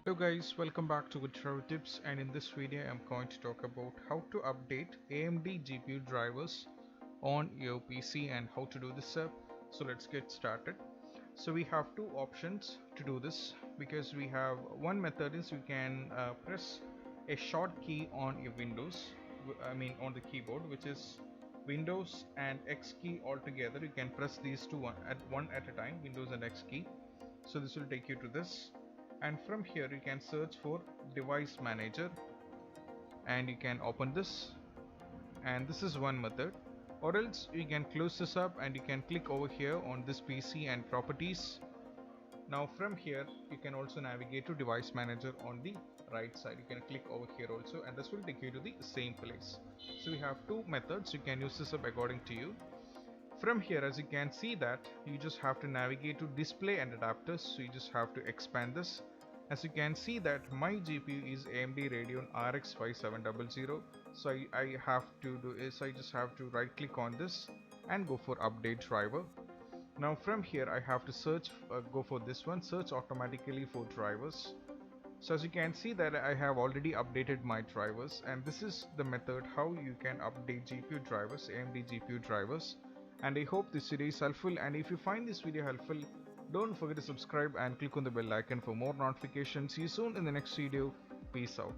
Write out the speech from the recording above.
Hello guys, welcome back to Good Travel Tips, and in this video I'm going to talk about how to update AMD GPU drivers on your PC and how to do this step. So let's get started. So we have two options to do this, because we have one method is we can press a short key on your Windows, on the keyboard, which is Windows and X key all together. You can press these two one at a time, Windows and X key. So this will take you to this, and from here you can search for device manager and you can open this, and this is one method. Or else you can close this up and you can click over here on this PC and properties. Now from here you can also navigate to device manager on the right side. You can click over here also, and this will take you to the same place. So we have two methods. You can use this up according to you. From here, as you can see, that you just have to navigate to display and adapters. So you just have to expand this. As you can see that my GPU is AMD Radeon RX 5700. So I have to do is I just have to right click on this and go for update driver. Now from here I have to search, go for this one, search automatically for drivers. So as you can see that I have already updated my drivers, and this is the method how you can update GPU drivers, AMD GPU drivers. And I hope this video is helpful, and if you find this video helpful, don't forget to subscribe and click on the bell icon for more notifications. See you soon in the next video. Peace out.